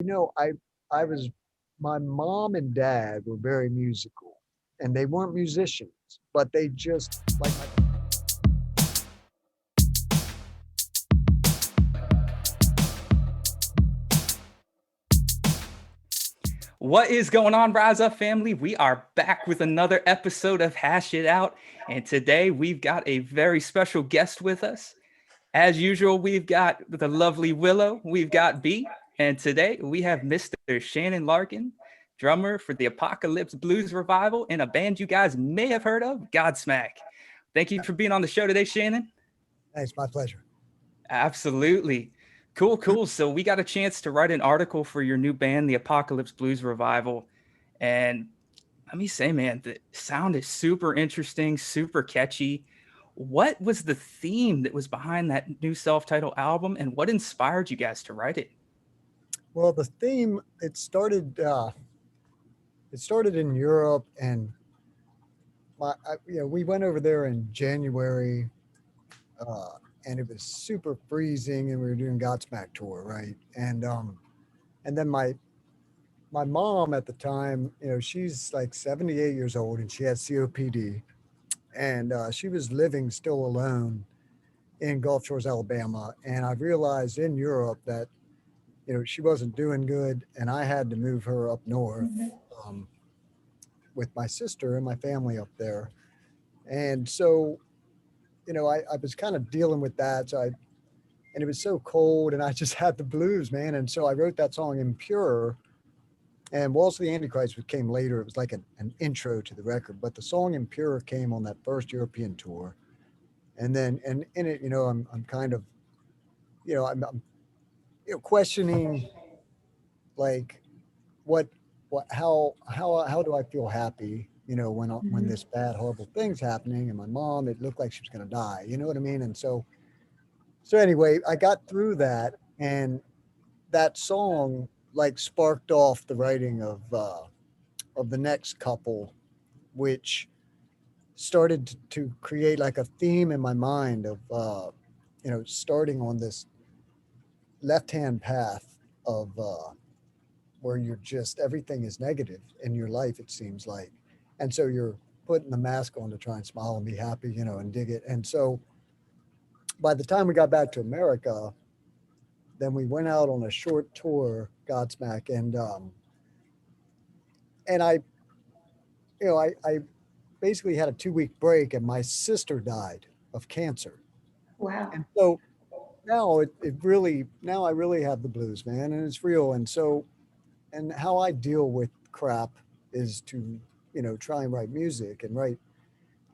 You know, I was my mom and dad were very musical, and they weren't musicians, but they just like my What is going on, Rise Up family? We are back with another episode of Hash It Out. And today we've got a very special guest with us. As usual, we've got the lovely Willow, we've got B, and today we have Mr. Shannon Larkin, drummer for the Apocalypse Blues Revival in a band you guys may have heard of, Godsmack. Thank you for being on the show today, Shannon. Thanks, my pleasure. Absolutely. Cool, cool. So we got a chance to write an article for your new band, the Apocalypse Blues Revival. And let me say, man, the sound is super interesting, super catchy. What was the theme that was behind that new self-titled album, and what inspired you guys to write it? Well, the theme it started in Europe, and we went over there in January, uh, and it was super freezing, and we were doing Godsmack tour, right? And then my mom at the time, she's like 78 years old, and she has COPD, and she was living still alone in Gulf Shores, Alabama. And I realized in Europe that she wasn't doing good, and I had to move her up north um, with my sister and my family up there. And so I was kind of dealing with that. And it was so cold, and I just had the blues, man. And so I wrote that song Impure. And Waltz of the Antichrist came later. It was like an intro to the record. But the song Impure came on that first European tour. And then, and in it, I'm kind of, I'm questioning, like, what, how do I feel happy, when Mhm. this bad, horrible thing's happening? And my mom, it looked like she was going to die. You know what I mean? And so anyway, I got through that, and that song like sparked off the writing of the next couple, which started to create like a theme in my mind of starting on this left hand path of where you're just everything is negative in your life, it seems like. And so you're putting the mask on to try and smile and be happy, and dig it. And so by the time we got back to America, then we went out on a short tour, Godsmack, and I basically had a 2 week break, and my sister died of cancer. Wow. And so now it really, now I really have the blues, man, and it's real. And so, and how I deal with crap is to, try and write music and write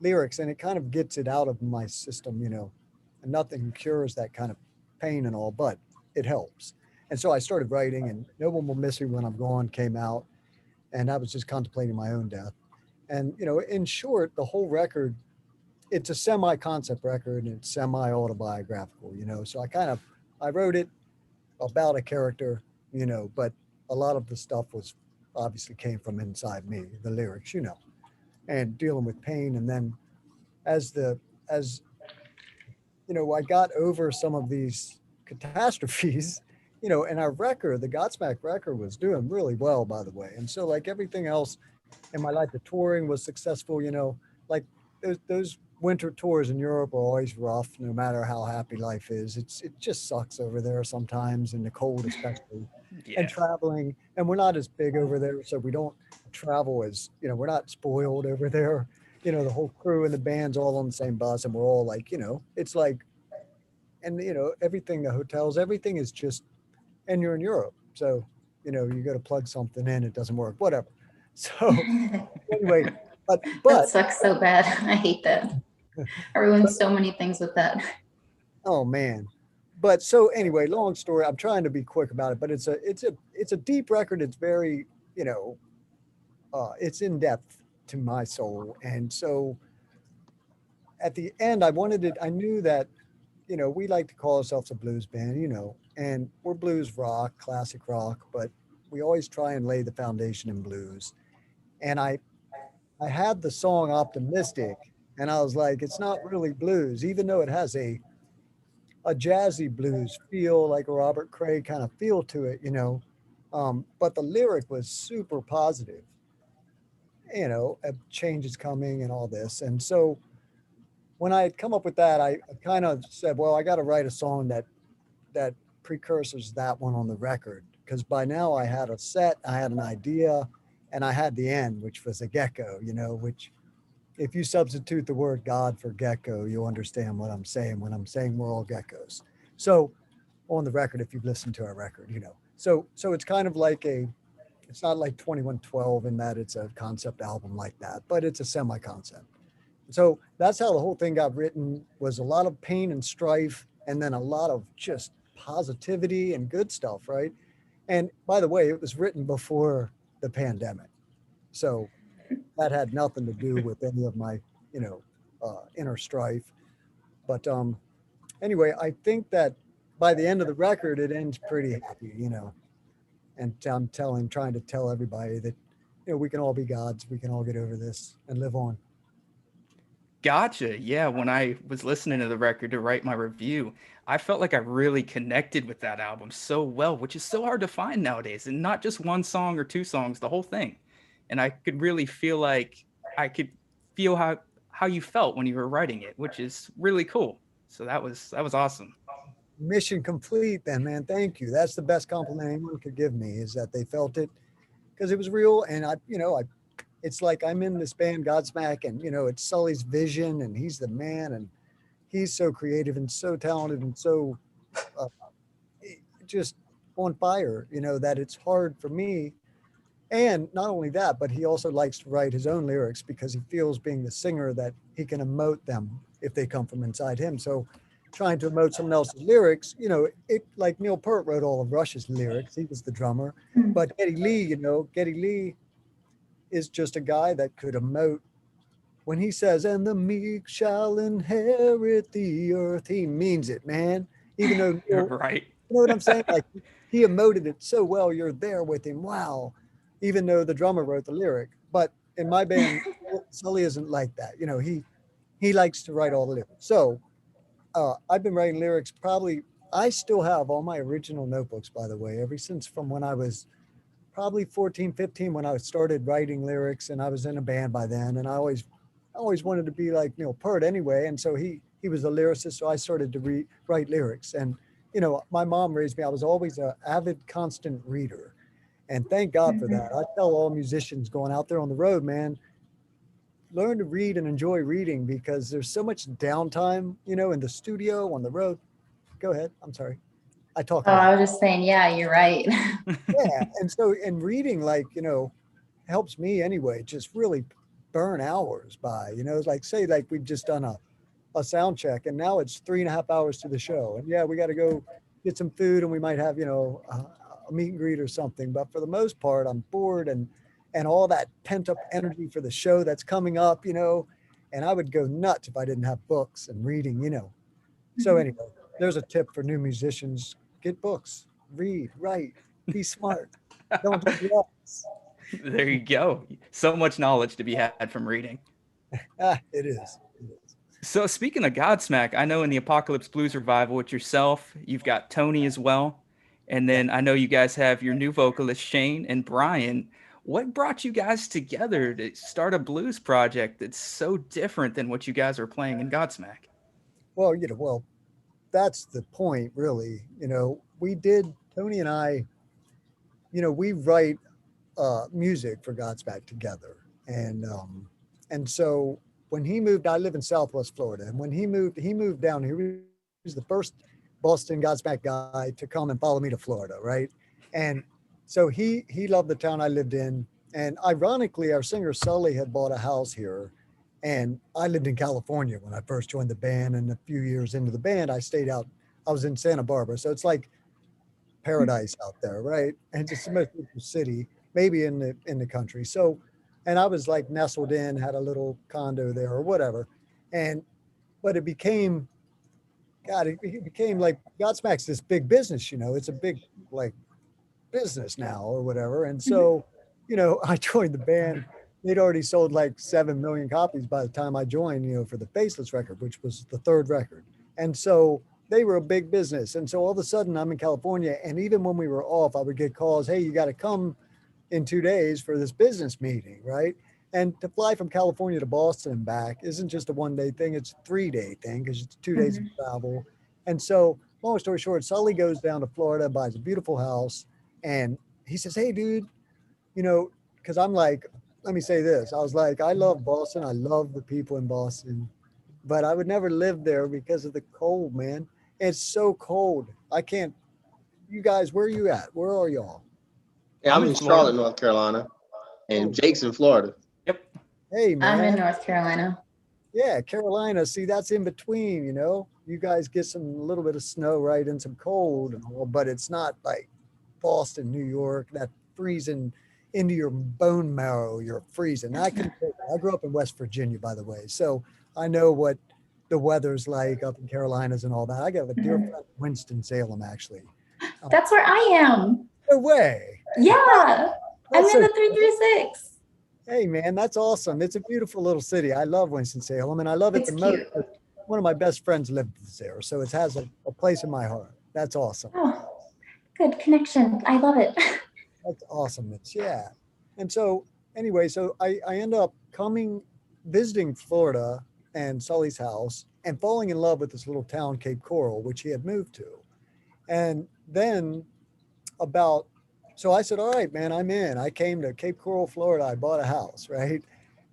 lyrics, and it kind of gets it out of my system, and nothing cures that kind of pain and all, but it helps. And so I started writing, and No One Will Miss Me When I'm Gone came out, and I was just contemplating my own death. And, in short, the whole record, it's a semi concept record, and it's semi autobiographical, So I wrote it about a character, but a lot of the stuff was obviously came from inside me, the lyrics, and dealing with pain. And then as the, as, I got over some of these catastrophes, and our record, the Godsmack record, was doing really well, by the way. And so, like everything else in my life, the touring was successful, like those winter tours in Europe are always rough, no matter how happy life is. It just sucks over there sometimes, in the cold especially. And Yeah. traveling, and we're not as big over there, so we don't travel as, we're not spoiled over there. The whole crew and the band's all on the same bus, and we're all like, it's like, and everything, the hotels, everything is just, and you're in Europe, so you go to plug something in, it doesn't work, whatever. So anyway, That but sucks so bad. I hate that. I ruined so many things with that. oh man. But so anyway, long story, I'm trying to be quick about it, but it's a deep record. It's very, you know, it's in depth to my soul. And so at the end, I wanted it, I knew that, we like to call ourselves a blues band, and we're blues rock, classic rock, but we always try and lay the foundation in blues. And I had the song Optimistic, and I was like, it's not really blues, even though it has a jazzy blues feel, like a Robert Cray kind of feel to it. But the lyric was super positive. You know, a change is coming and all this. And so when I had come up with that, I kind of said, well, I got to write a song that precursors that one on the record, because by now I had a set, I had an idea, and I had the end, which was a gecko. You know, which if you substitute the word God for gecko, you'll understand what I'm saying when I'm saying we're all geckos. So on the record, if you've listened to our record, you know. So it's kind of like it's not like 2112 in that it's a concept album like that, but it's a semi-concept. So that's how the whole thing got written, was a lot of pain and strife, and then a lot of just positivity and good stuff, right? And by the way, it was written before the pandemic. So that had nothing to do with any of my, you know, inner strife. But anyway, I think that by the end of the record, it ends pretty happy, you know. And I'm trying to tell everybody that, you know, we can all be gods, we can all get over this and live on. Gotcha. Yeah, when I was listening to the record to write my review, I felt like I really connected with that album so well, which is so hard to find nowadays, and not just one song or two songs, the whole thing. And I could really feel like I could feel how you felt when you were writing it, which is really cool. So that was awesome. Mission complete then, man. Thank you. That's the best compliment anyone could give me, is that they felt it, because it was real. And it's like I'm in this band Godsmack, and you know, it's Sully's vision, and he's the man, and he's so creative and so talented and so uh, just on fire, you know, that it's hard for me. And not only that, but he also likes to write his own lyrics because he feels, being the singer, that he can emote them if they come from inside him. So trying to emote someone else's lyrics, you know, it, like Neil Peart wrote all of Rush's lyrics. He was the drummer. But Geddy Lee, you know, Geddy Lee is just a guy that could emote. When he says, and the meek shall inherit the earth, he means it, man. Even though, Right. you know what I'm saying? Like, he emoted it so well, you're there with him. Wow. Even though the drummer wrote the lyric. But in my band, Sully isn't like that. You know, he likes to write all the lyrics. So I've been writing lyrics probably, I still have all my original notebooks, by the way, ever since from when I was probably 14, 15, when I started writing lyrics, and I was in a band by then. And I always wanted to be like Neil Peart anyway. And so he was a lyricist. So I started to write lyrics. And, you know, my mom raised me. I was always an avid, constant reader. And thank God for that. I tell all musicians going out there on the road, man, learn to read and enjoy reading, because there's so much downtime, you know, in the studio, on the road. Go ahead. I'm sorry. I talk a Oh, I lot. was just saying, yeah, you're right. Yeah. And so, and reading, like, you know, helps me anyway, just really burn hours by, you know, like, say, like we've just done a sound check, and now it's 3.5 hours to the show. And yeah, we got to go get some food, and we might have, you know, a meet and greet or something. But for the most part, I'm bored, and all that pent up energy for the show that's coming up, you know, and I would go nuts if I didn't have books and reading, you know. So anyway, there's a tip for new musicians: get books, read, write, be smart, don't do drugs. There you go. So much knowledge to be had from reading. It is. It is. So speaking of Godsmack, I know in the Apocalypse Blues revival, it's yourself. You've got Tony as well, and Yeah. then I know you guys have your new vocalist Shane and Brian. What brought you guys together to start a blues project that's so different than what you guys are playing in Godsmack? Well, you know, well, that's the point, really. You know, Tony and I, you know, we write music for Godsmack together. And so when he moved, I live in Southwest Florida. And when he moved down here. He was the first Boston Godsmack guy to come and follow me to Florida, right? And so he loved the town I lived in. And ironically, our singer Sully had bought a house here. And I lived in California when I first joined the band. And a few years into the band, I was in Santa Barbara. So it's like paradise out there, right? And just the most beautiful city, maybe in the country. So, and I was like nestled in, had a little condo there or whatever. And but it became, God, it became like Godsmack's this big business, you know, it's a big like business now or whatever. And so, you know, I joined the band. They'd already sold like 7 million copies by the time I joined, you know, for the Faceless record, which was the third record. And so they were a big business. And so all of a sudden I'm in California, and even when we were off, I would get calls, hey, you got to come in 2 days for this business meeting, right? And to fly from California to Boston and back isn't just a 1 day thing, it's a 3 day thing because it's 2 days of travel. And so, long story short, Sully goes down to Florida, buys a beautiful house, and he says, hey, dude, you know, because I'm like, let me say this. I was like, I love Boston. I love the people in Boston, but I would never live there because of the cold, man. It's so cold. I can't. You guys, where are you at? Where are y'all? Yeah, I'm in Florida. Charlotte, North Carolina, and Oh. Jake's in Florida. Yep. Hey, I'm in man. North Carolina. Yeah, Carolina. See, that's in between, you know. You guys get some a little bit of snow, right, and some cold, and all, but it's not like Boston, New York, that freezing into your bone marrow. You're freezing. I grew up in West Virginia, by the way, so I know what the weather's like up in Carolinas and all that. I got a dear friend, Winston Salem, actually. That's where I am. No way. Yeah. I'm That's in so the 336. Hey, man, that's awesome. It's a beautiful little city. I love Winston-Salem, and I love it It's the most. cute. One of my best friends lives there, so it has a place in my heart. That's awesome. Oh, good connection. I love it. That's awesome. Yeah. And so anyway, so I end up visiting Florida and Sully's house and falling in love with this little town, Cape Coral, which he had moved to. And then so I said, all right, man, I'm in. I came to Cape Coral, Florida. I bought a house, right?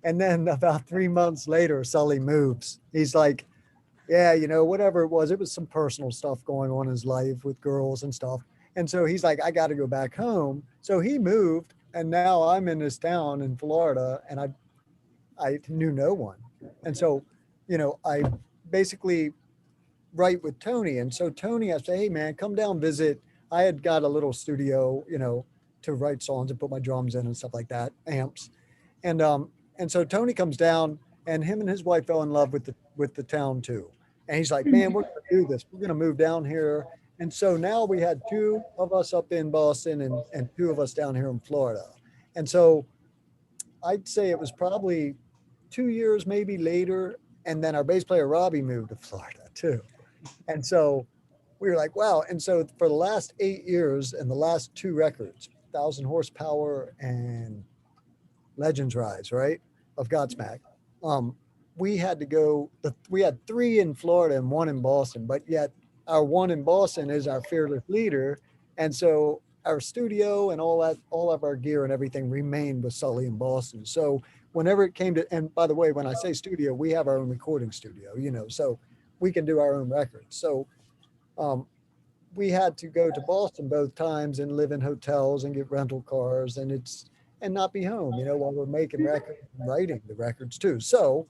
And then about 3 months later, Sully moves. He's like, yeah, you know, whatever it was some personal stuff going on in his life with girls and stuff. And so he's like, I got to go back home. So he moved, and now I'm in this town in Florida, and I knew no one. And so, you know, I basically write with Tony. And so Tony, I say, hey man, come down, visit. I had got a little studio, you know, to write songs and put my drums in and stuff like that, amps. And so Tony comes down, and him and his wife fell in love with the town too. And he's like, man, we're gonna do this. We're gonna move down here. And so now we had 2 of us up in Boston and 2 of us down here in Florida. And so I'd say it was probably 2 years maybe later. And then our bass player, Robbie, moved to Florida too. And so we were like, wow. And so for the last 8 years and the last 2 records, 1,000 Horsepower and Legends Rise, right, of Godsmack, we had to go, we had 3 in Florida and 1 in Boston, but yet our 1 in Boston is our fearless leader. And so our studio and all of our gear and everything remained with Sully in Boston. So whenever it came to, and by the way, when I say studio, we have our own recording studio, you know, so we can do our own records. So we had to go to Boston both times and live in hotels and get rental cars and not be home, you know, while we're making records and writing the records too. So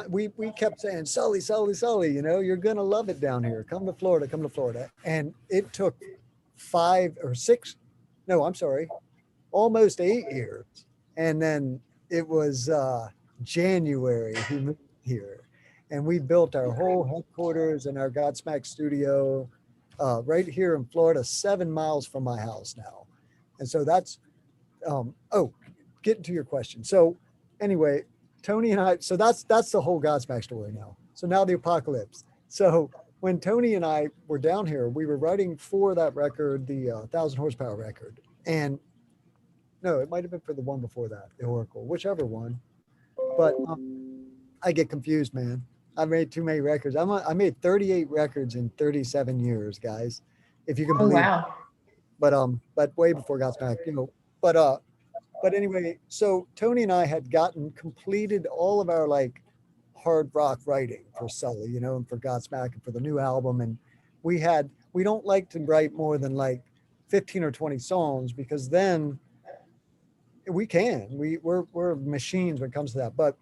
we kept saying, Sully, you know, you're going to love it down here. Come to Florida. And it took 5 or 6, no, I'm sorry, almost 8 years. And then it was January he moved here. And we built our whole headquarters and our Godsmack studio right here in Florida, 7 miles from my house now. And so that's, getting to your question. So anyway, Tony and I, so that's the whole Godsmack story now. So now the apocalypse. So when Tony and I were down here, we were writing for that record, the 1,000 Horsepower record. And no, it might've been for the one before that, the Oracle, whichever one. But I get confused, man. I made too many records. I made 38 records in 37 years, guys, if you can Oh, believe. wow. But way before Godsmack, you know. But anyway, so Tony and I had completed all of our like hard rock writing for Sully, you know, and for Godsmack and for the new album. And we don't like to write more than like 15 or 20 songs because then we're machines when it comes to that. But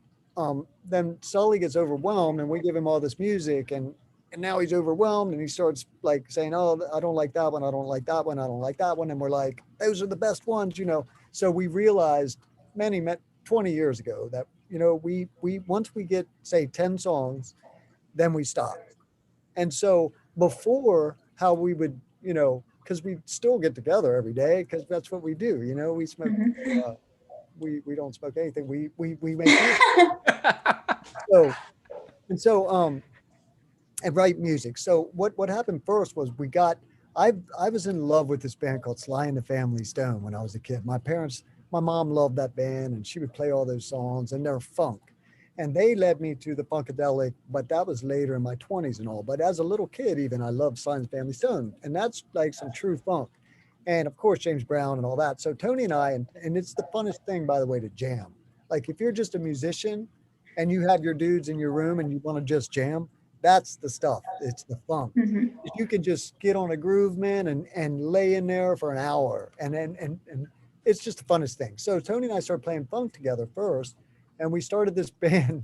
then Sully gets overwhelmed and we give him all this music and now he's overwhelmed and he starts like saying, oh, I don't like that one. I don't like that one. I don't like that one. And we're like, those are the best ones, you know? So we realized 20 years ago that, you know, we once we get say 10 songs, then we stop. And so before how we would, you know, cause we still get together every day cause that's what we do. You know, we smoke, we don't smoke anything. We make music. So and write music. So what happened first was I was in love with this band called Sly and the Family Stone when I was a kid. My mom loved that band, and she would play all those songs, and they're funk. And they led me to the Funkadelic, but that was later in my 20s and all. But as a little kid, even I loved Sly and the Family Stone, and that's like some true funk. And of course, James Brown and all that. So Tony and I, and it's the funnest thing, by the way, to jam. Like if you're just a musician and you have your dudes in your room and you want to just jam, that's the stuff. It's the funk. Hmm. You can just get on a groove, man, and lay in there for an hour. And it's just the funnest thing. So Tony and I started playing funk together first. And we started this band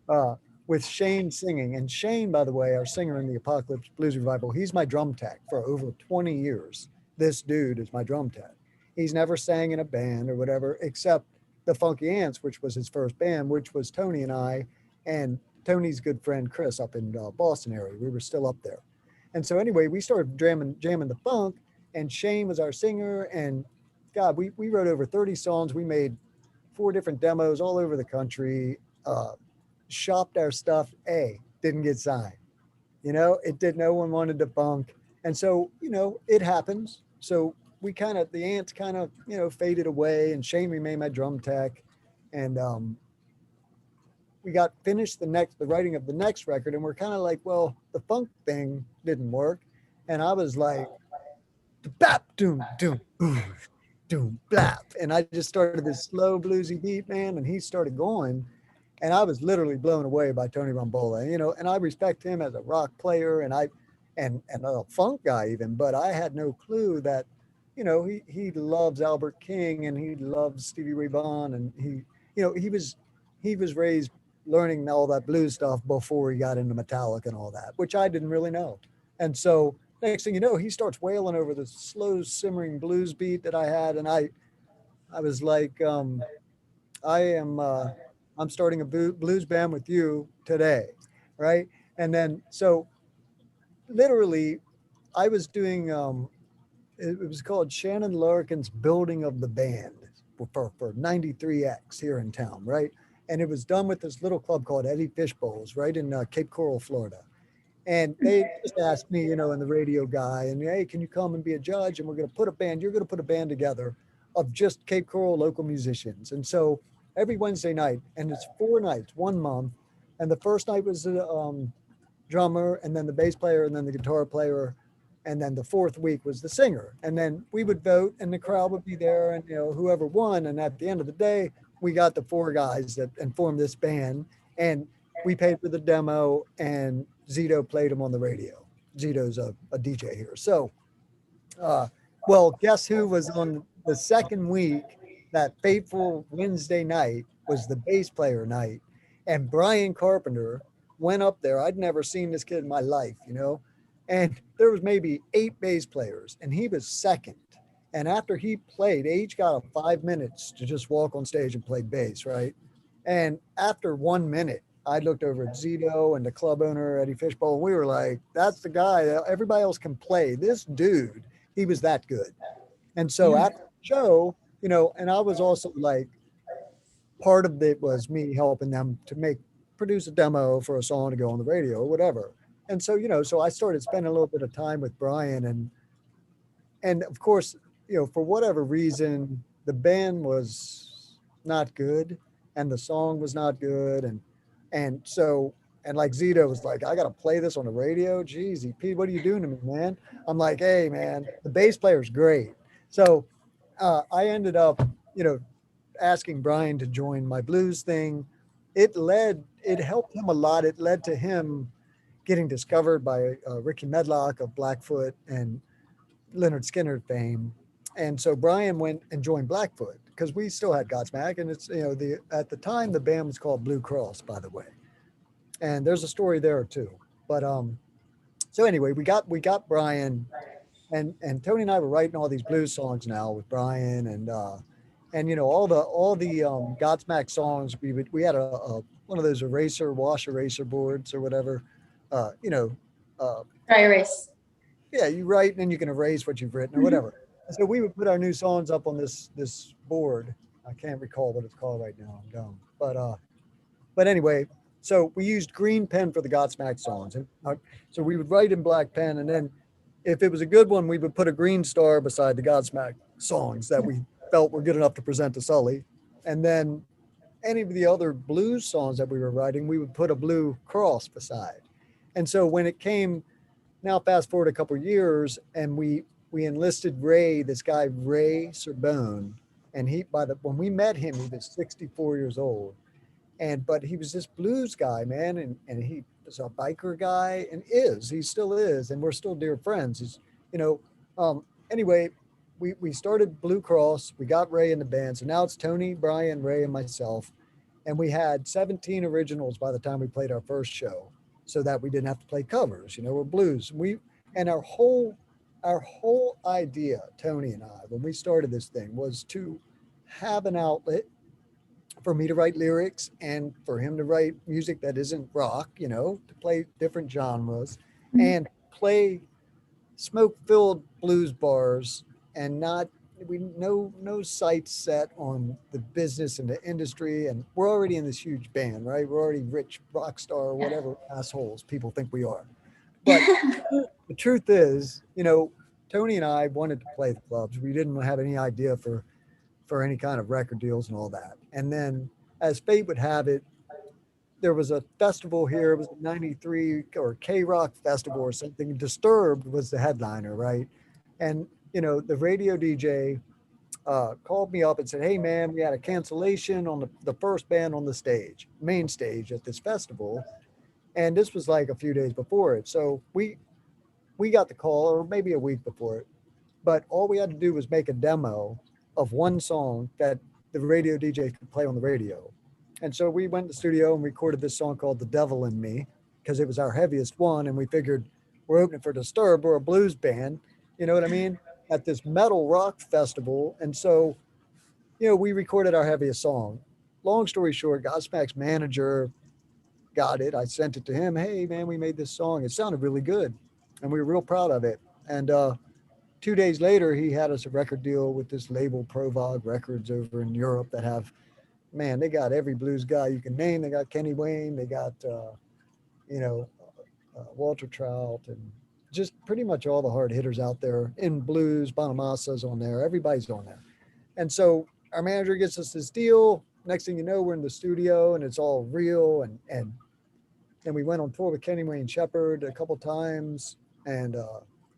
uh, with Shane singing. And Shane, by the way, our singer in the Apocalypse Blues Revival, he's my drum tech for over 20 years. This dude is my drum tech. He's never sang in a band or whatever, except the Funky Ants, which was his first band, which was Tony and I and Tony's good friend Chris up in Boston area. We were still up there. And so anyway, we started jamming the funk, and Shane was our singer. And God, we wrote over 30 songs. We made 4 different demos all over the country, shopped our stuff. Didn't get signed. No one wanted to funk. And so, it happens. So the Ants kind of, faded away, and Shane remained my drum tech. And we got finished the writing of the next record, and we're kind of like, well, the funk thing didn't work. And I was like, bap, doom, doom, ooh, doom, blap. And I just started this slow bluesy beat, man, and he started going. And I was literally blown away by Tony Rombola, and I respect him as a rock player and a funk guy even, but I had no clue that, he loves Albert King and he loves Stevie Ray Vaughan, and he was raised learning all that blues stuff before he got into Metallica and all that, which I didn't really know. And so next thing you know, he starts wailing over the slow simmering blues beat that I had. And I was like, I'm starting a blues band with you today. Right. And then, so literally I was doing, it was called Shannon Larkin's Building of the Band for 93X here in town. Right. And it was done with this little club called Eddie Fishbowls right in Cape Coral, Florida. And they just asked me, and the radio guy, and hey, can you come and be a judge? And you're going to put a band together of just Cape Coral local musicians. And so every Wednesday night, and it's 4 nights, 1 month. And the first night was the drummer, and then the bass player, and then the guitar player. And then the 4th week was the singer. And then we would vote, and the crowd would be there, and whoever won. And at the end of the day, we got the 4 guys that formed this band, and we paid for the demo, and Zito played them on the radio. Zito's a DJ here. So, well, guess who was on the second week? That fateful Wednesday night was the bass player night. And Brian Carpenter went up there. I'd never seen this kid in my life, and there was maybe 8 bass players, and he was second. And after he played, they each got 5 minutes to just walk on stage and play bass, right? And after 1 minute, I looked over at Zito and the club owner, Eddie Fishbowl, and we were like, that's the guy. Everybody else can play. This dude, he was that good. And so after the show, and I was also like, part of it was me helping them to produce a demo for a song to go on the radio or whatever. And so, so I started spending a little bit of time with Brian, and of course, for whatever reason, the band was not good and the song was not good. And so like Zito was like, I got to play this on the radio. Geez, Pete, what are you doing to me, man? I'm like, hey, man, the bass player's great. So I ended up, asking Brian to join my blues thing. It helped him a lot. It led to him getting discovered by Ricky Medlock of Blackfoot and Leonard Skinner fame. And so Brian went and joined Blackfoot because we still had Godsmack. And it's, at the time, the band was called Blue Cross, by the way. And there's a story there too. But so anyway, we got Brian, and Tony and I were writing all these blues songs now with Brian, and all the Godsmack songs. We had a one of those wash eraser boards or whatever, Dry erase. Yeah, you write and then you can erase what you've written or whatever. And so we would put our new songs up on this board. I can't recall what it's called right now. I'm dumb. But anyway, So we used green pen for the Godsmack songs. And so we would write in black pen. And then if it was a good one, we would put a green star beside the Godsmack songs that we felt were good enough to present to Sully. And then any of the other blues songs that we were writing, we would put a blue cross beside. And so when it came, now fast forward a couple of years, and we enlisted Ray, this guy Ray Sorbonne, and when we met him, he was 64 years old, but he was this blues guy, man, and he was a biker guy, and he still is, and we're still dear friends. Anyway, we started Blue Cross, we got Ray in the band, so now it's Tony, Brian, Ray, and myself, and we had 17 originals by the time we played our first show, so that we didn't have to play covers, or blues. Our whole idea, Tony and I, when we started this thing, was to have an outlet for me to write lyrics and for him to write music that isn't rock, to play different genres and play smoke-filled blues bars and no sights set on the business and the industry. And we're already in this huge band, right? We're already rich rock star or whatever assholes people think we are. But the truth is, Tony and I wanted to play the clubs. We didn't have any idea for any kind of record deals and all that. And then as fate would have it, there was a festival here. It was a 93 or K-Rock festival or something. Disturbed was the headliner, right? And, the radio DJ called me up and said, hey, man, we had a cancellation on the first band on the stage, main stage at this festival. And this was like a few days before it. So we got the call, or maybe a week before it. But all we had to do was make a demo of one song that the radio DJ could play on the radio. And so we went to the studio and recorded this song called The Devil in Me, because it was our heaviest one. And we figured we're opening for Disturbed, or a blues band, you know what I mean, at this metal rock festival. And so, we recorded our heaviest song. Long story short, Godsmack's manager got it. I sent it to him. Hey, man, we made this song. It sounded really good. And we were real proud of it. And 2 days later, he had us a record deal with this label, Provog Records, over in Europe, that have, man, they got every blues guy you can name. They got Kenny Wayne. They got, Walter Trout, and just pretty much all the hard hitters out there in blues. Bonamassa's on there. Everybody's on there. And so our manager gets us this deal. Next thing you know, we're in the studio and it's all real. And we went on tour with Kenny Wayne Shepherd a couple times, and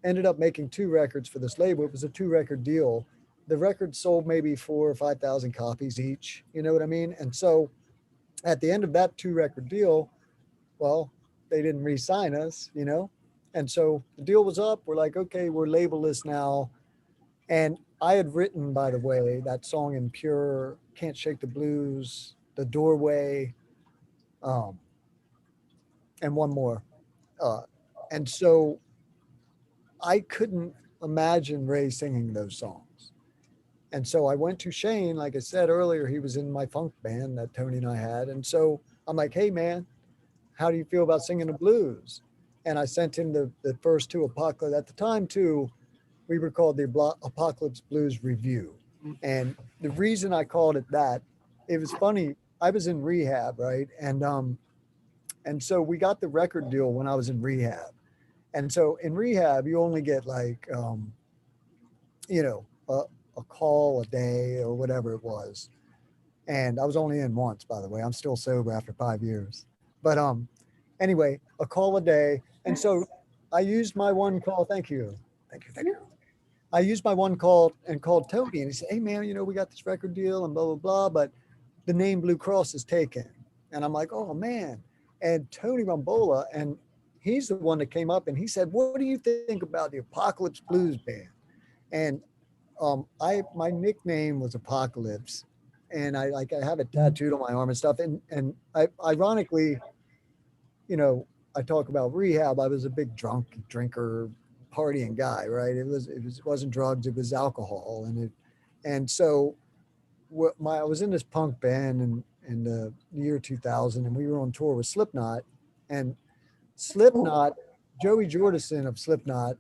ended up making 2 records for this label. It was a 2-record deal. The records sold maybe 4,000 or 5,000 copies each. You know what I mean? And so at the end of that 2-record deal, well, they didn't re-sign us, And so the deal was up. We're like, okay, we're labelless now. And I had written, by the way, that song in Pure, Can't Shake the Blues, The Doorway, and one more. And so I couldn't imagine Ray singing those songs. And so I went to Shane, like I said earlier, he was in my funk band that Tony and I had. And so I'm like, hey, man, how do you feel about singing the blues? And I sent him the first 2 Apocalypse. At the time, too, we were called the Apocalypse Blues Review. And the reason I called it that, it was funny. I was in rehab, right? And so we got the record deal when I was in rehab. And so in rehab, you only get like, a call a day or whatever it was. And I was only in once, by the way. I'm still sober after 5 years. But anyway, a call a day. And so I used my one call. Thank you. I used my one call and called Tony, and he said, hey, man, we got this record deal and blah, blah, blah, but the name Blue Cross is taken. And I'm like, oh, man. And Tony Rombola, and he's the one that came up and he said, what do you think about the Apocalypse Blues Band? And my nickname was Apocalypse, and I have it tattooed on my arm and stuff. And I ironically, I talk about rehab. I was a big drinker, partying guy, right? It wasn't drugs, it was alcohol. And so I was in this punk band in the year 2000, and we were on tour with Slipknot, and Joey Jordison of Slipknot,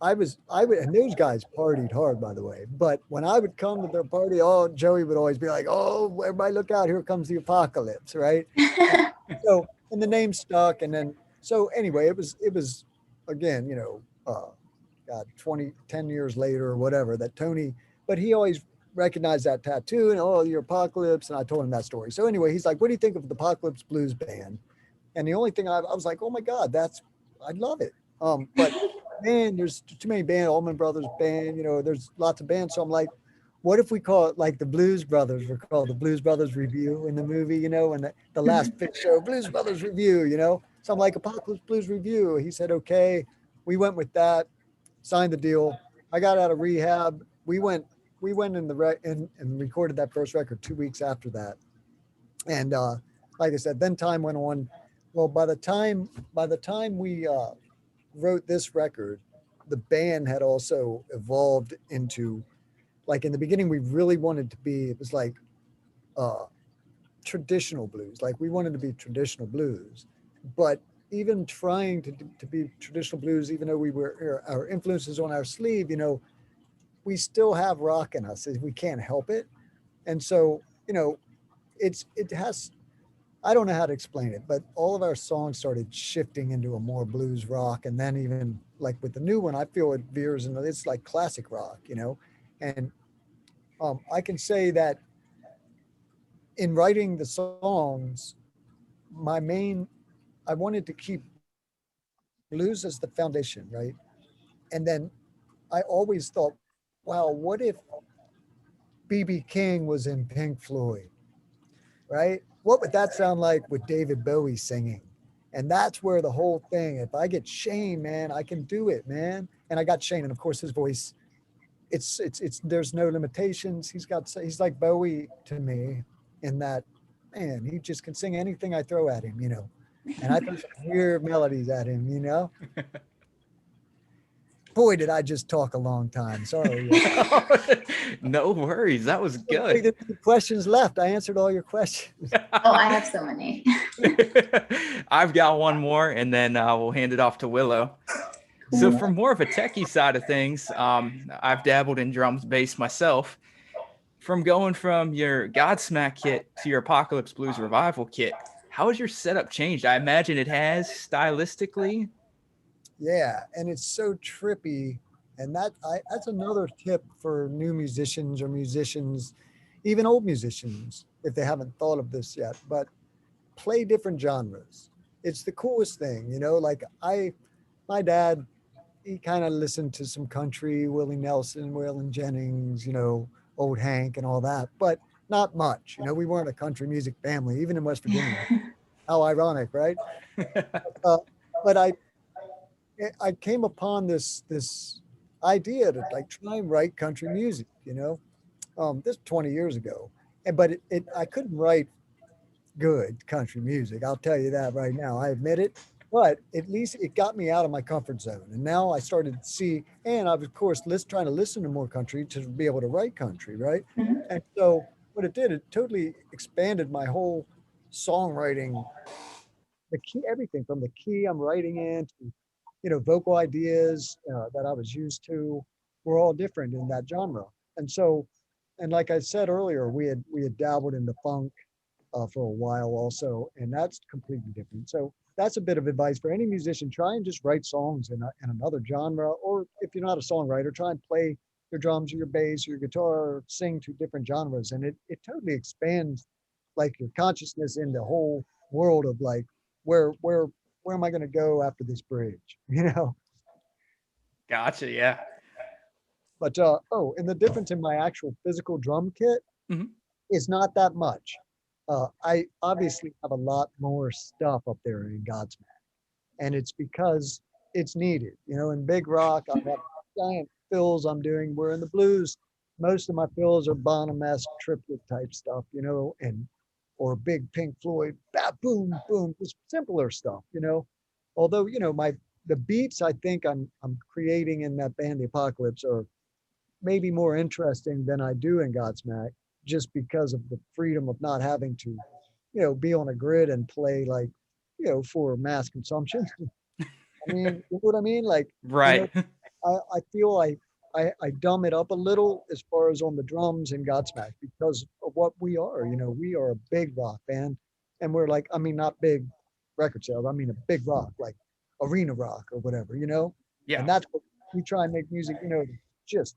and those guys partied hard, by the way. But when I would come to their party, Joey would always be like, oh, everybody look out, here comes the apocalypse, right? So, and the name stuck. And then, so anyway, it was, again, God, 10 years later or whatever, that Tony, but he always recognized that tattoo and, oh, your Apocalypse. And I told him that story. So anyway, he's like, what do you think of the Apocalypse Blues Band? And the only thing I was like, oh my God, I love it. But man, there's too many bands, Allman Brothers Band, there's lots of bands. So I'm like, what if we call it like the Blues Brothers? We're called the Blues Brothers Review in the movie, and the last big show, Blues Brothers Review, So I'm like, Apocalypse Blues Review. He said, okay. We went with that, signed the deal. I got out of rehab. We went and recorded that first record 2 weeks after that. And like I said, then time went on. Well, by the time we wrote this record, the band had also evolved into, like, in the beginning, we really wanted to be, it was like traditional blues. Like, we wanted to be traditional blues, but even trying to be traditional blues, even though we were, our influences on our sleeve, we still have rock in us. We can't help it. And so, it has, I don't know how to explain it, but all of our songs started shifting into a more blues rock. And then even like with the new one, I feel it veers into, it's like classic rock, and I can say that in writing the songs, I wanted to keep blues as the foundation, right? And then I always thought, wow, what if B.B. King was in Pink Floyd, right? What would that sound like with David Bowie singing? And that's where the whole thing, if I get Shane, man, I can do it, man. And I got Shane, and of course his voice, it's there's no limitations. He's like Bowie to me in that, man, he just can sing anything I throw at him, and I throw some weird melodies at him, Boy, did I just talk a long time. Sorry. No worries. That was good. The questions left. I answered all your questions. Oh, I have so many. I've got one more, and then we'll hand it off to Willow. So from more of a techie side of things, I've dabbled in drums bass myself. From going from your Godsmack kit to your Apocalypse Blues Revival kit, how has your setup changed? I imagine it has stylistically. Yeah, and it's so trippy. And that's another tip for new musicians or musicians, even old musicians, if they haven't thought of this yet, but play different genres. It's the coolest thing, like my dad, he kind of listened to some country, Willie Nelson, Waylon Jennings, old Hank and all that, but not much. We weren't a country music family, even in West Virginia. How ironic, right? But I came upon this idea to like try and write country music, this 20 years ago. But I couldn't write good country music. I'll tell you that right now. I admit it. But at least it got me out of my comfort zone. And now I started to see, and I was, of course, trying to listen to more country to be able to write country, right? And so what it did, it totally expanded my whole songwriting, the key, everything from the key I'm writing in to, vocal ideas that I was used to were all different in that genre. And so, and like I said earlier, we had dabbled into funk for a while also, and that's completely different. So that's a bit of advice for any musician. Try and just write songs in another genre, or if you're not a songwriter, try and play your drums or your bass or your guitar, or sing to different genres. And it totally expands like your consciousness in the whole world of like, where am I going to go after this bridge? Gotcha. Yeah. But and the difference in my actual physical drum kit is not that much. I obviously have a lot more stuff up there in Godsmack, and it's because it's needed. In big rock, I have giant fills I'm doing. Where in the blues, most of my fills are Bonham-esque triplet type stuff, or big Pink Floyd, boom, boom, just simpler stuff, Although, the beats I think I'm creating in that band, The Apocalypse, are maybe more interesting than I do in Godsmack, just because of the freedom of not having to, be on a grid and play like, for mass consumption. I mean, you know what I mean? Like, right. I feel like I dumb it up a little as far as on the drums in Godsmack because of what we are. We are a big rock band, and we're like, I mean, not big record sales, I mean a big rock, like arena rock or whatever, you know? Yeah. And that's what we try and make music, you know, just,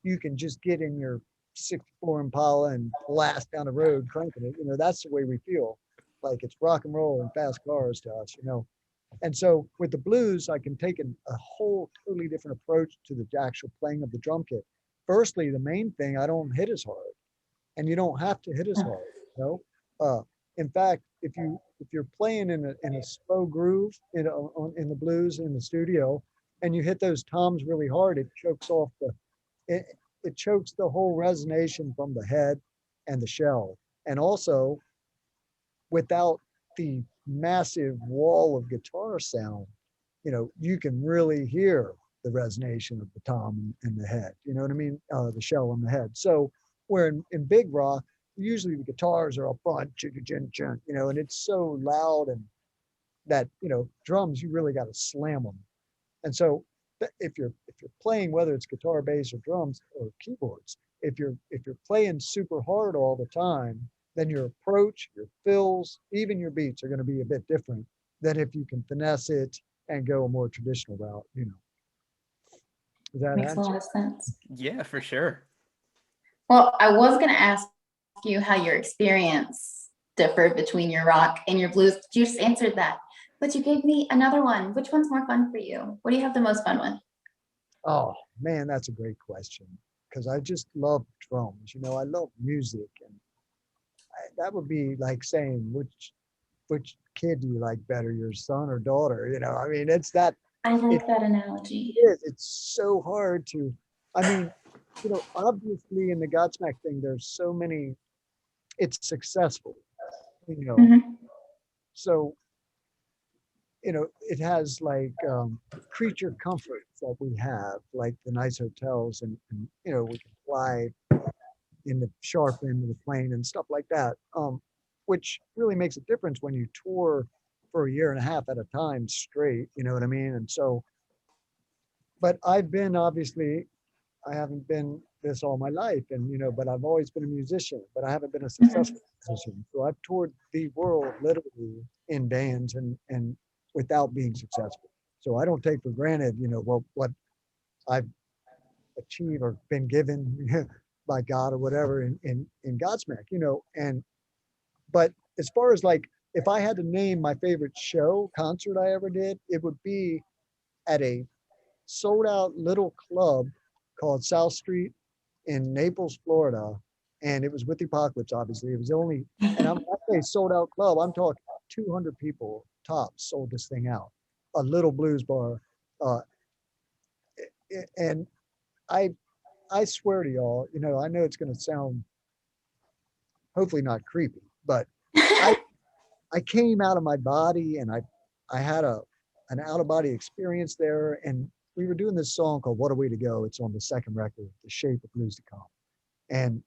you can just get in your 64 Impala and blast down the road cranking it, you know, that's the way we feel. Like it's rock and roll and fast cars to us, you know? And so with the blues, I can take a whole totally different approach to the actual playing of the drum kit. Firstly, the main thing, I don't hit as hard, and you don't have to hit as hard. You know, in fact, if you're playing in a slow groove in the blues in the studio, and you hit those toms really hard, it chokes off it chokes the whole resonation from the head and the shell, and also without the massive wall of guitar sound, you know, you can really hear the resonation of the tom and the head, you know what I mean? The shell and the head. So where in big rock, usually the guitars are up front, you know, and it's so loud and that, you know, drums, you really got to slam them. And so if you're playing, whether it's guitar, bass, or drums or keyboards, if you're playing super hard all the time, then your approach, your fills, even your beats are going to be a bit different than if you can finesse it and go a more traditional route, you know. Does that Makes a answer? lot of sense. Yeah, for sure. Well, I was going to ask you how your experience differed between your rock and your blues. You just answered that, but you gave me another one. Which one's more fun for you? What do you have the most fun with? Oh man, that's a great question, because I just love drums. You know, I love music, and that would be like saying which kid do you like better, your son or daughter? You know, I mean, it's that. I It like that analogy. is. It's so hard to. I mean, you know, obviously in the Godsmack thing, there's so many. It's successful, you know. Mhm. So, you know, it has like creature comforts that we have, like the nice hotels, and you know, we can fly in the sharp end of the plane and stuff like that, which really makes a difference when you tour for a year and a half at a time straight, you know what I mean? And so, but I've been obviously, I haven't been this all my life, and you know, but I've always been a musician, but I haven't been a successful musician. So I've toured the world literally in bands and without being successful. So I don't take for granted, you know, what I've achieved or been given by God or whatever in Godsmack, you know. And but as far as like, if I had to name my favorite concert I ever did, it would be at a sold out little club called South Street in Naples, Florida. And it was with the Apocalypse, obviously. It was only, and I'm not saying sold out club, I'm talking 200 people tops sold this thing out. A little blues bar. Uh, and I I swear to y'all, you know, I know it's going to sound hopefully not creepy, but I I came out of my body, and I had an out of body experience there, and we were doing this song called "What a Way to Go." It's on the second record, "The Shape of Blues to Come," and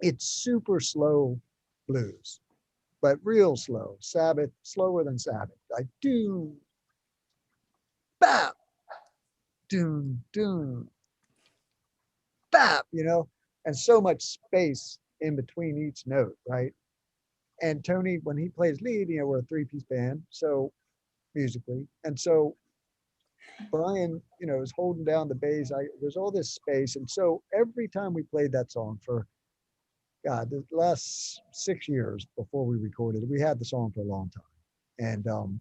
it's super slow blues, but real slow. Sabbath, slower than Sabbath. Like doom, bap, doom, doom, bap, you know, and so much space in between each note, right? And Tony, when he plays lead, you know, we're a three-piece band, so musically, and so Brian, you know, is holding down the bass. There's all this space, and so every time we played that song for God, the last 6 years before we recorded it, we had the song for a long time, and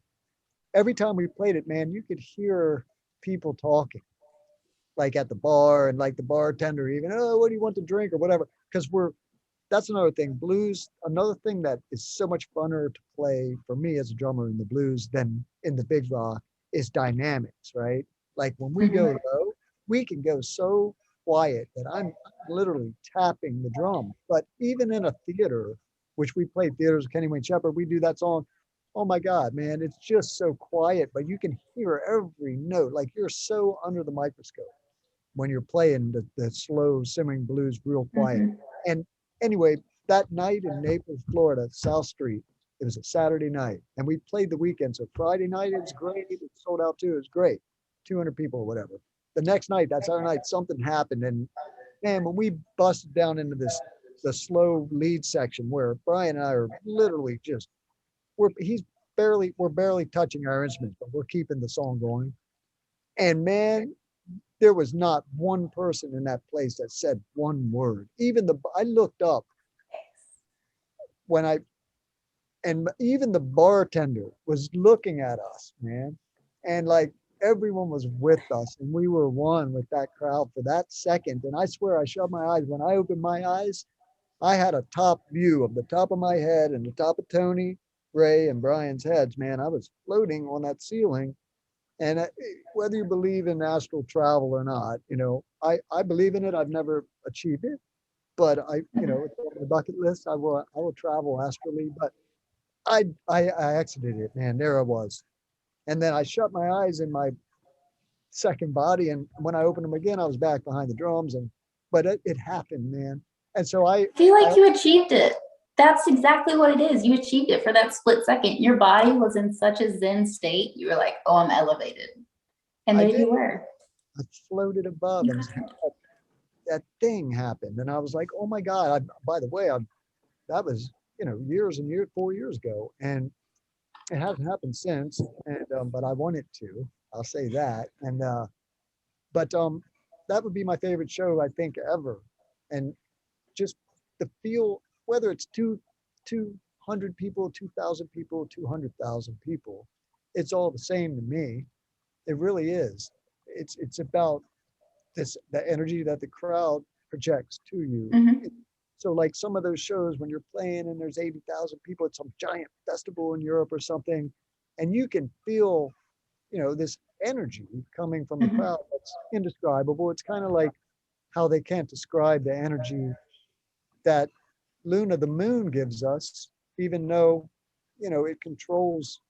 every time we played it, man, you could hear people talking, like at the bar, and like the bartender even, oh, what do you want to drink or whatever, because that's another thing. Blues, another thing that is so much funner to play for me as a drummer in the blues than in the big rock is dynamics, right? Like when we go low, we can go so quiet that I'm literally tapping the drum. But even in a theater, which we play theaters with Kenny Wayne Shepherd, we do that song. Oh my God, man, it's just so quiet, but you can hear every note. Like you're so under the microscope when you're playing the slow simmering blues real quiet. And anyway, that night in Naples, Florida, South Street, it was a Saturday night, and we played the weekend. So Friday night, it was great. It sold out too. It was great. 200 people or whatever. The next night, that's our night, something happened. And man, when we busted down into the slow lead section where Brian and I are literally just we're barely touching our instruments, but we're keeping the song going. And man, there was not one person in that place that said one word. I looked up when and even the bartender was looking at us, man. And like everyone was with us, and we were one with that crowd for that second. And I swear I shut my eyes. When I opened my eyes, I had a top view of the top of my head and the top of Tony, Ray, and Brian's heads, man. I was floating on that ceiling. And whether you believe in astral travel or not, I believe in it. I've never achieved it, but it's on the bucket list. I will travel astrally, but I exited it, man. There I was. And then I shut my eyes in my second body. And when I opened them again, I was back behind the drums. But it happened, man. And so I feel like you achieved it. That's exactly what it is. You achieved it for that split second. Your body was in such a Zen state. You were like, oh, I'm elevated. And there you were. I floated above, and that thing happened. And I was like, oh my God. By the way, that was, years and years, 4 years ago. And it hasn't happened since. And, but I want it to, I'll say that. And, but that would be my favorite show, I think, ever. And just the feel, whether it's 200 people, 2,000 people, 200,000 people, it's all the same to me. It really is. It's about the energy that the crowd projects to you. Mm-hmm. So like some of those shows when you're playing and there's 80,000 people at some giant festival in Europe or something, and you can feel, this energy coming from the crowd that's indescribable. It's kind of like how they can't describe the energy that Luna, the moon, gives us, even though, it controls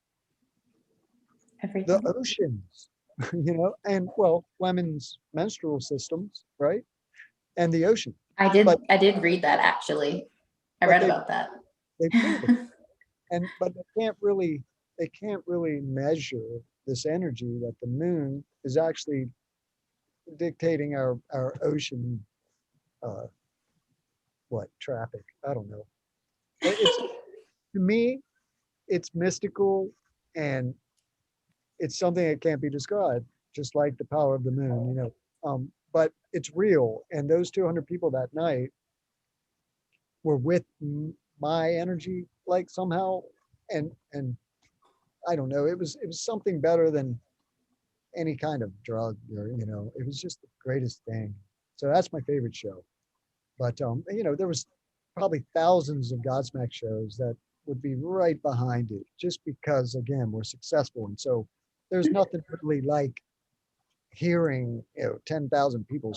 everything. The oceans, and women's menstrual systems, right? And the ocean. I did read that, actually. I read about that. They prove it. But they can't really measure this energy that the moon is actually dictating our ocean, traffic. I don't know. To me, it's mystical, and it's something that can't be described, just like the power of the moon, but it's real. And those 200 people that night were with my energy, like somehow, and I don't know, it was something better than any kind of drug, or it was just the greatest thing. So that's my favorite show. But there was probably thousands of Godsmack shows that would be right behind it, just because, again, we're successful. And so there's nothing really like hearing 10,000 people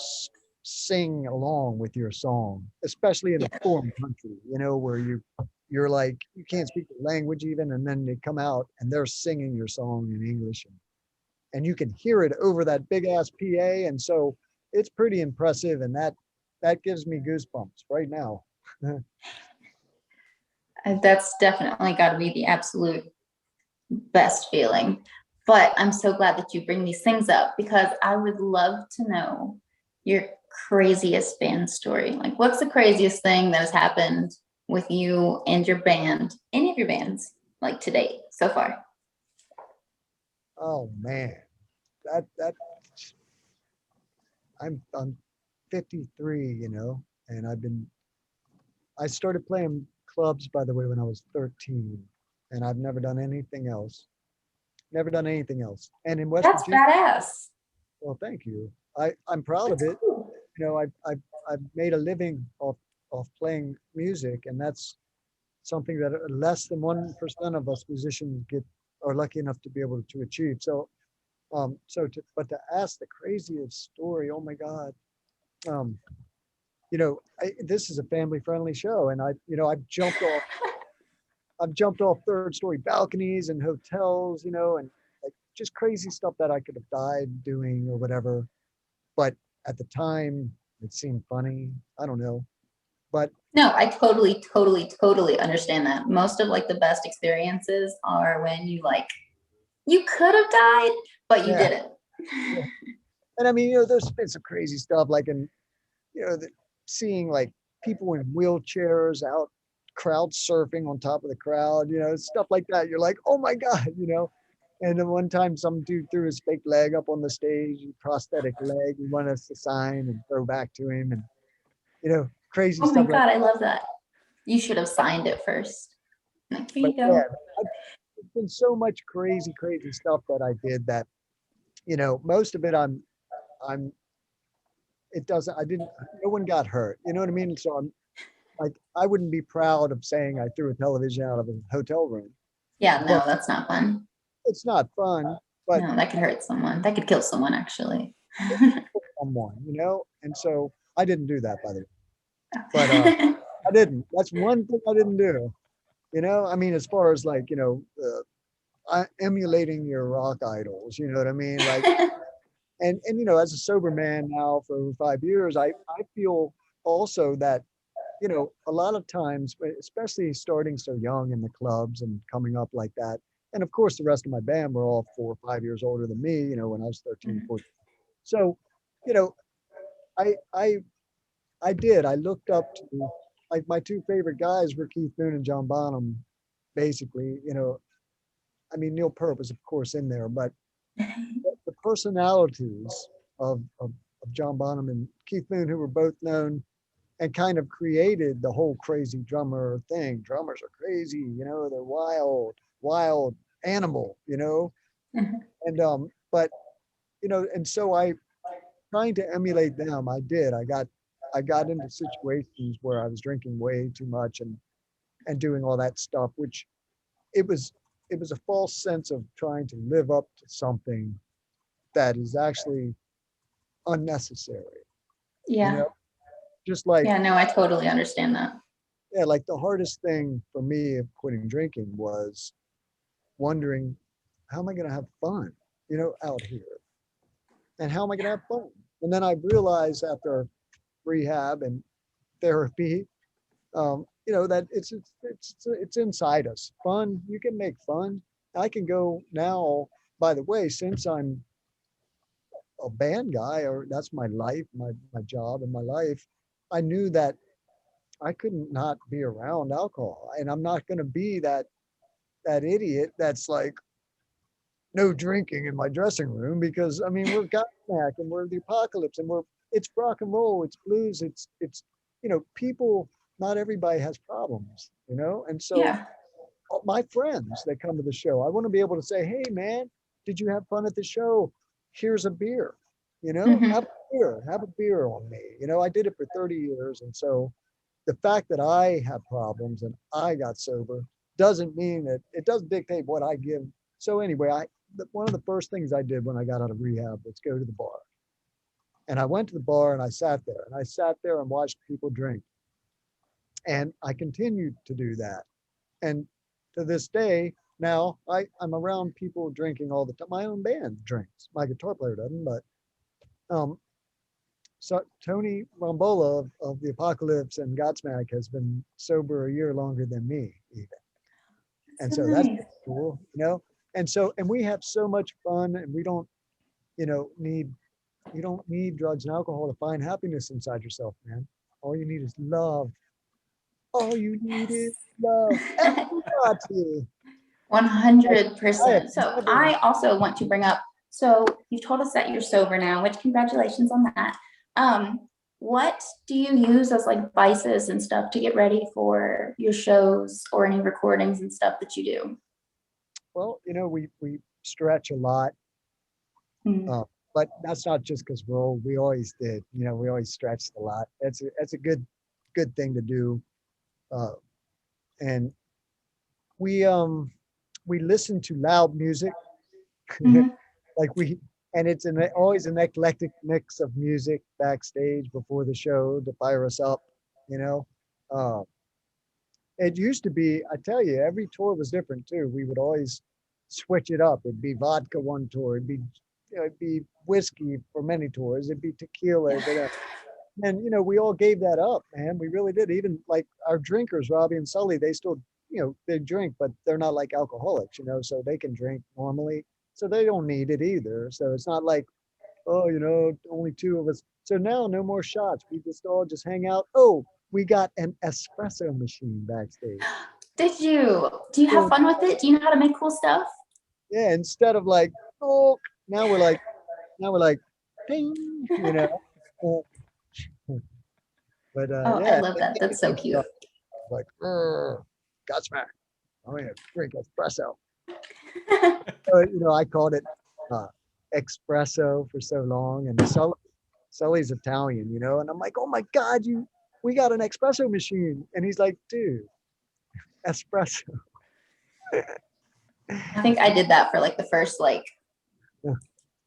sing along with your song, especially in a foreign country, where you're like, you can't speak the language even, and then they come out and they're singing your song in English, and you can hear it over that big ass PA. And so it's pretty impressive, and that gives me goosebumps right now. That's definitely got to be the absolute best feeling. But I'm so glad that you bring these things up, because I would love to know your craziest band story. Like, what's the craziest thing that has happened with you and your band, any of your bands, like to date so far? Oh man, that I'm 53, and I started playing clubs, by the way, when I was 13, and I've never done anything else. Never done anything else. And in West Virginia, badass. Well, thank you. I'm proud of it. Cool. I've made a living off playing music, and that's something that less than 1% of us musicians are lucky enough to be able to achieve. So, but to ask the craziest story, oh my God. This is a family-friendly show, and I've jumped off third-story balconies and hotels, and like just crazy stuff that I could have died doing or whatever. But at the time, it seemed funny. I don't know. But no, I totally understand that. Most of like the best experiences are when you could have died, but you didn't. Yeah. And I mean, there's been some crazy stuff, like seeing like people in wheelchairs out crowd surfing on top of the crowd, stuff like that. You're like, oh my God, And then one time some dude threw his fake leg up on the stage, prosthetic leg, he wanted us to sign and throw back to him, and crazy Oh my stuff like God, I love that. You should have signed it first. Like, here But you yeah, go. there's been so much crazy, crazy stuff that I did that, most of it I'm it doesn't I didn't no one got hurt. You know what I mean? So I'm like, I wouldn't be proud of saying I threw a television out of a hotel room. Yeah, no, But that's not fun. it's not fun, but No, that could hurt someone. That could kill someone, actually. someone, and so I didn't do that, by the way. But I didn't. That's one thing I didn't do. I mean, as far as like, emulating your rock idols, you know what I mean? Like, and as a sober man now for over 5 years, I feel also that, a lot of times, especially starting so young in the clubs and coming up like that, and of course the rest of my band were all 4 or 5 years older than me, when I was 13, 14. So, you know, I I I looked up to, like, my two favorite guys were Keith Moon and John Bonham, basically, I mean, Neil Peart was of course in there, but the personalities of John Bonham and Keith Moon, who were both known and kind of created the whole crazy drummer thing. Drummers are crazy, they're wild, wild animal, and but and so I trying to emulate them. I got into situations where I was drinking way too much and doing all that stuff, which it was a false sense of trying to live up to something that is actually unnecessary, Yeah. just like, Yeah, no, I totally understand that. yeah, like the hardest thing for me of quitting drinking was wondering, how am I going to have fun, out here? And how am I going to have fun? And then I realized after rehab and therapy, that it's inside us. Fun, you can make fun. I can go now, by the way, since I'm a band guy, or that's my life, my job and my life, I knew that I couldn't not be around alcohol. And I'm not going to be that idiot that's like, no drinking in my dressing room, because I mean, we're Godsmack and we're the Apocalypse and it's rock and roll, it's blues, it's people, not everybody has problems, and so Yeah. my friends that come to the show, I want to be able to say, hey man, did you have fun at the show? Here's a beer, Mhm. have a beer on me. I did it for 30 years. And so the fact that I have problems and I got sober doesn't mean that it doesn't dictate what I give. So anyway, one of the first things I did when I got out of rehab was go to the bar. And I went to the bar and I sat there and watched people drink. And I continued to do that. And to this day, now I'm around people drinking all the time. My own band drinks. My guitar player doesn't, but so Tony Rombola of the Apocalypse and Godsmack has been sober a year longer than me, even. And So so that's nice. cool, and we have so much fun, and we don't, need you don't need drugs and alcohol to find happiness inside yourself, man. All you need is love. All you need is love. Everybody. I have 100%. So never I also want to bring up, so you've told us that you're sober now, which congratulations on that. What do you use as like vices and stuff to get ready for your shows or any recordings and stuff that you do? Well, we stretch a lot, Mm. but that's not just because we're old. We always did. We always stretched a lot. That's a good thing to do. And we listen to loud music, Mhm. like and it's always an eclectic mix of music backstage before the show to fire us up. You know, uh, it used to be. I tell you, every tour was different too. We would always switch it up. It'd be vodka one tour. It'd be whiskey for many tours. It'd be tequila. And we all gave that up, man. We really did. Even like our drinkers, Robbie and Sully, they still, they drink, but they're not like alcoholics, so they can drink normally. So they don't need it either. So it's not like, oh, only two of us. So now no more shots. We just all just hang out. Oh, we got an espresso machine backstage. Did you? Do you have fun with it? Do you know how to make cool stuff? Yeah, instead of like, oh, now we're like, ding, you know. Oh. But Oh, I yeah, love that. That's so cute. like, Godsmack. I'm gonna drink espresso. I called it espresso for so long, and Sully's Italian, and I'm like, oh my God, we got an espresso machine, and he's like, dude, espresso. I think I did that for like the first Yeah.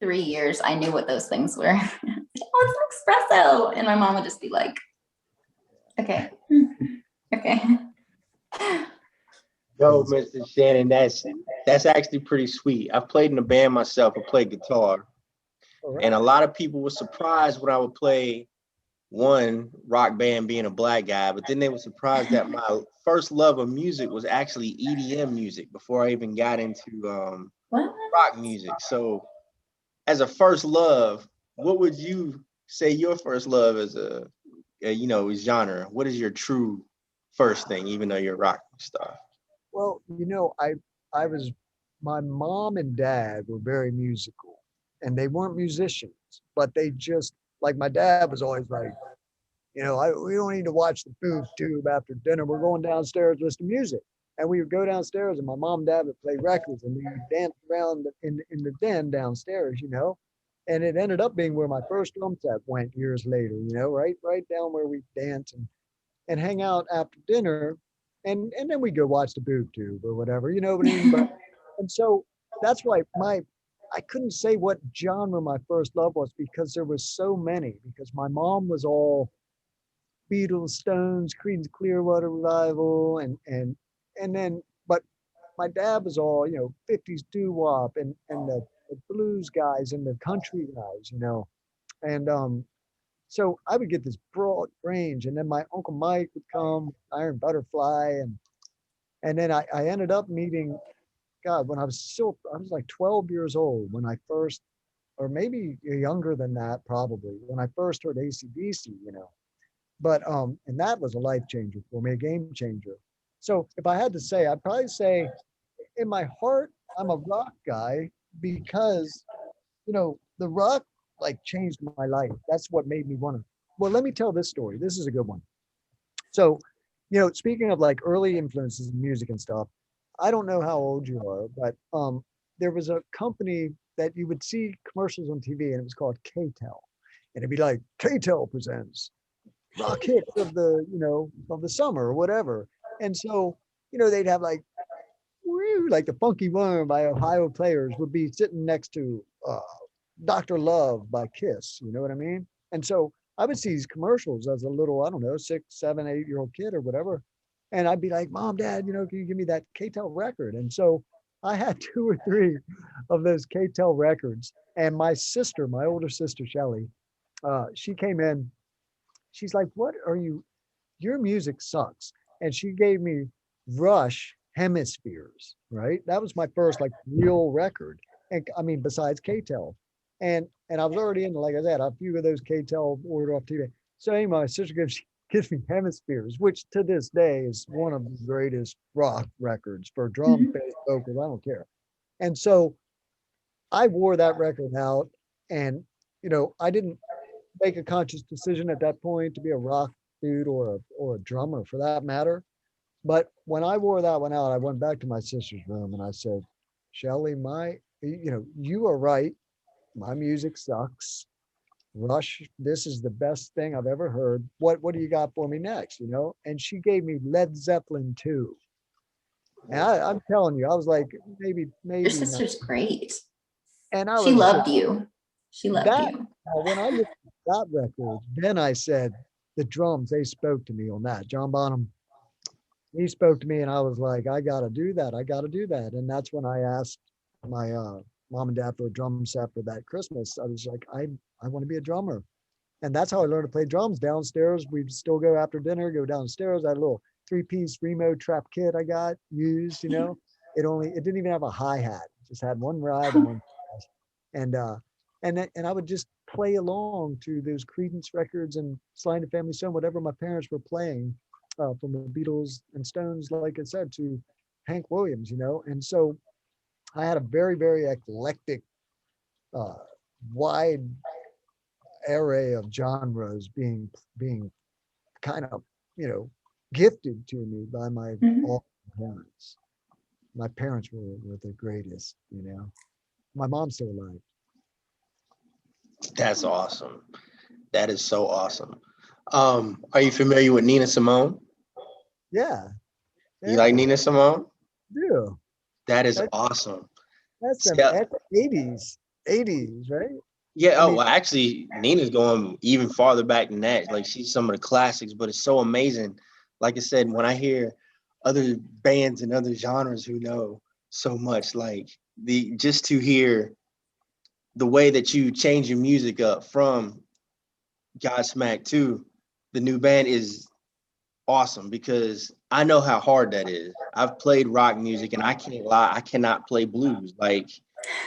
3 years. I knew what those things were. Oh, it's an espresso. And my mom would just be like, okay, okay. Yo, Mr. Shannon, that's actually pretty sweet. I've played in a band myself. I play guitar. All And right. a lot of people were surprised when I would play one rock band being a black guy, but then they were surprised that my first love of music was actually EDM music before I even got into What? rock music. So as a first love, what would you say your first love as a genre? What is your true first thing, even though you're rock stuff? Well, my mom and dad were very musical, and they weren't musicians, but they just, like, my dad was always like, we don't need to watch the booth tube after dinner. We're going downstairs to listen to music. And we would go downstairs, and my mom and dad would play records, and we would dance around in the den downstairs, And it ended up being where my first drum set went years later, right down where we dance and hang out after dinner, and then we go watch the boob tube or whatever, you know what I mean? And so that's why I couldn't say what genre my first love was, because there was so many. Because my mom was all Beatles, Stones, Creedence Clearwater Revival, and then, but my dad was all 50s doo-wop and the blues guys and the country guys, and so I would get this broad range, and then my Uncle Mike would come, Iron Butterfly, and then I ended up meeting, God, when I was like 12 years old when I first, or maybe younger than that, probably, when I first heard AC/DC, But and that was a life changer for me, a game changer. So if I had to say, I'd probably say in my heart, I'm a rock guy because, the rock like changed my life. That's what made me want to. Well, let me tell this story. This is a good one. So, speaking of like early influences in music and stuff, I don't know how old you are, but there was a company that you would see commercials on TV, and it was called KTEL. And it'd be like, KTEL presents rock hits of the summer or whatever. And so, they'd have like, woo, like the Funky Worm by Ohio Players would be sitting next to Dr. Love by Kiss, you know what I mean? And so I would see these commercials as a little, I don't know, 6, 7, 8-year-old kid or whatever. And I'd be like, Mom, Dad, can you give me that KTEL record? And so I had 2 or 3 of those KTEL records. And my sister, my older sister, Shelly, she came in. She's like, your music sucks. And she gave me Rush Hemispheres, right? That was my first like real record. And I mean, besides KTEL. And I was already into, like I said, a few of those KTEL ordered off TV. So anyway, my sister gives me Hemispheres, which to this day is one of the greatest rock records for drum, bass, vocals, I don't care. And so I wore that record out, and I didn't make a conscious decision at that point to be a rock dude or a drummer for that matter. But when I wore that one out, I went back to my sister's room and I said, Shelly, you are right. My music sucks. Rush, this is the best thing I've ever heard. What do you got for me next? And she gave me Led Zeppelin 2. And I'm telling you, I was like, maybe Your sister's great. And I She was loved you. She loved you. When I looked at that record, then I said, the drums, they spoke to me on that. John Bonham, he spoke to me, and I was like, I got to do that. I got to do that. And that's when I asked my mom and dad for a drum set for that Christmas. I was like, I want to be a drummer. And that's how I learned to play drums downstairs. We'd still go after dinner, go downstairs. I had a little 3-piece Remo trap kit I got used, It didn't even have a hi-hat. It just had one ride and one. And I would just play along to those Creedence records and Sly and the Family Stone, whatever my parents were playing, from the Beatles and Stones, like I said, to Hank Williams, you know. And so I had a very, very eclectic, uh, wide array of genres being kind of, you know, gifted to me by my Mhm. all parents. My parents were the greatest, you know. My mom's still alive. That's awesome. That is so awesome. Are you familiar with Nina Simone? Yeah, You like yeah, Nina Simone? yeah. That is That, awesome. that's them Yeah, 80s, right? yeah. I Oh, mean, well, actually, Nina's going even farther back than that. Like she's some of the classics, but it's so amazing. Like I said, when I hear other bands and other genres who know so much, like the just to hear the way that you change your music up from Godsmack to the new band is awesome because I know how hard that is. I've played rock music and I can't lie, I cannot play blues. Like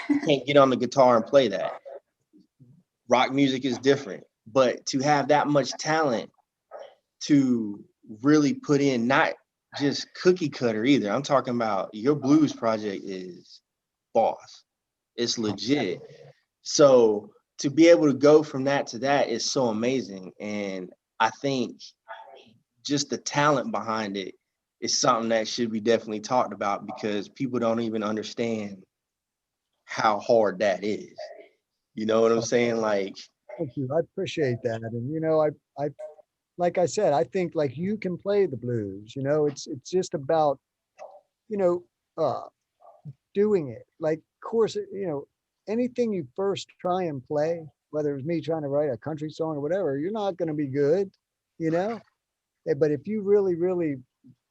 I can't get on the guitar and play that. Rock music is different, but to have that much talent to really put in not just cookie cutter either. I'm talking about your blues project is boss. It's legit. So to be able to go from that to that is so amazing. And I think just the talent behind it is something that should be definitely talked about because people don't even understand how hard that is. You know what I'm saying? Like, thank you. I appreciate that. And you know, I like I said, I think like you can play the blues. You know, it's just about, you know, uh doing it. Like, of course, you know, anything you first try and play, whether it's me trying to write a country song or whatever, you're not going to be good, you know. But if you really, really,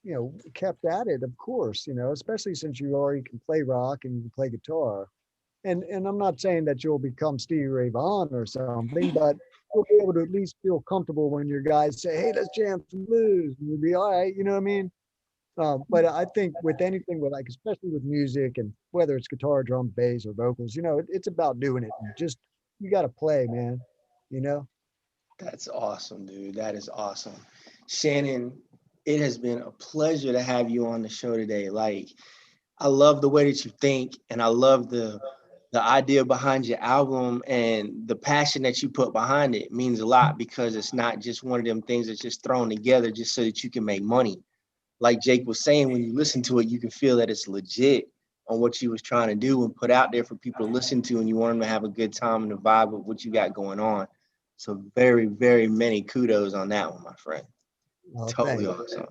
you know, kept at it, of course, you know, especially since you already can play rock and you can play guitar. And I'm not saying that you'll become Stevie Ray Vaughan or something, but you'll be able to at least feel comfortable when your guys say, "Hey, let's jam some blues," and you'll be all right. You know what I mean? But I think with anything, with like, especially with music and whether it's guitar, drum, bass, or vocals, you know, it's about doing it. And just, you got to play, man. You know. that's awesome, dude. That is awesome. Shannon, it has been a pleasure to have you on the show today. Like, I love the way that you think, and I love the idea behind your album and the passion that you put behind it means a lot because it's not just one of them things that's just thrown together just so that you can make money. Like Jake was saying, when you listen to it, you can feel that it's legit on what you was trying to do and put out there for people to listen to, and you want them to have a good time and the vibe of what you got going on. So very, very many kudos on that one, my friend. Totally Thanks. awesome.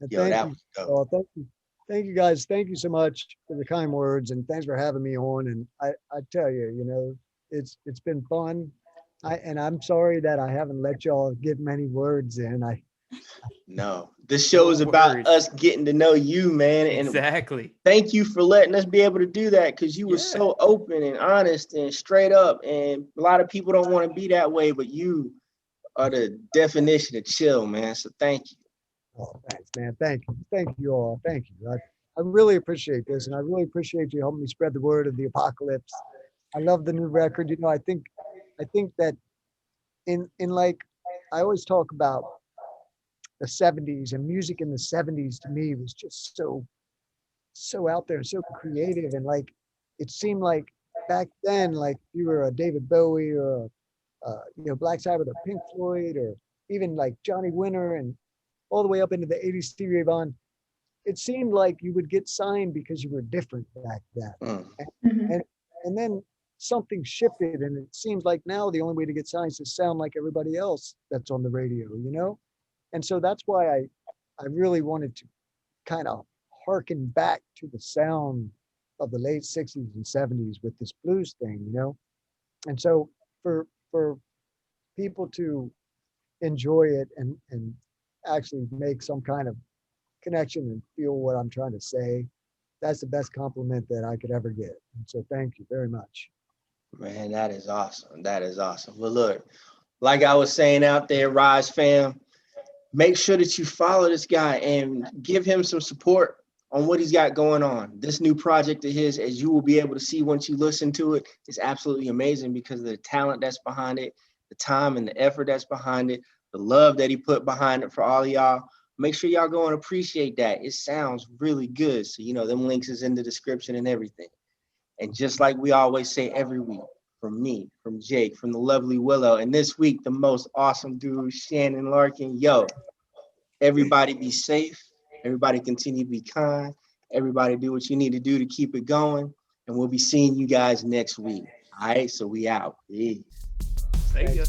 And Yo, thank that you. was dope. Thank you. Thank you guys. Thank you so much for the kind words, and thanks for having me on. And I tell you, you know, it's been fun. And I'm sorry that I haven't let y'all get many words in. No, this show is No about worries. us getting to know you, man. And Exactly. thank you for letting us be able to do that because you were Yeah. so open and honest and straight up. And a lot of people don't want to be that way, but you are the definition of chill, man. So thank you. Oh, thanks, man. Thank you all. Thank you. I really appreciate this, and I really appreciate you helping me spread the word of the apocalypse. I love the new record. You know, I think that in like, I always talk about the 70s, and music in the 70s to me was just so out there, so creative, and like it seemed like back then, like you were a David Bowie or you know, Black Sabbath or Pink Floyd or even like Johnny Winter and all the way up into the 80s Stevie Ray Vaughan. It seemed like you would get signed because you were different back then. Mm. And, Mhm. and, and then something shifted, and it seems like now the only way to get signed is to sound like everybody else that's on the radio, you know? And so that's why I really wanted to kind of harken back to the sound of the late 60s and 70s with this blues thing, you know? And so for people to enjoy it and actually make some kind of connection and feel what I'm trying to say, that's the best compliment that I could ever get. And so thank you very much. Man, that is awesome. That is awesome. Well, look, like I was saying out there, Ryze fam, make sure that you follow this guy and give him some support on what he's got going on. This new project of his, as you will be able to see once you listen to it, is absolutely amazing because of the talent that's behind it, the time and the effort that's behind it, the love that he put behind it for all of y'all. Make sure y'all go and appreciate that. It sounds really good. So, them links is in the description and everything. And just like we always say every week, from me, from Jake, from the lovely Willow, and this week, the most awesome dude, Shannon Larkin. Yo, everybody be safe. Everybody continue to be kind. Everybody do what you need to do to keep it going. And we'll be seeing you guys next week. All right, so we out. Peace. See ya.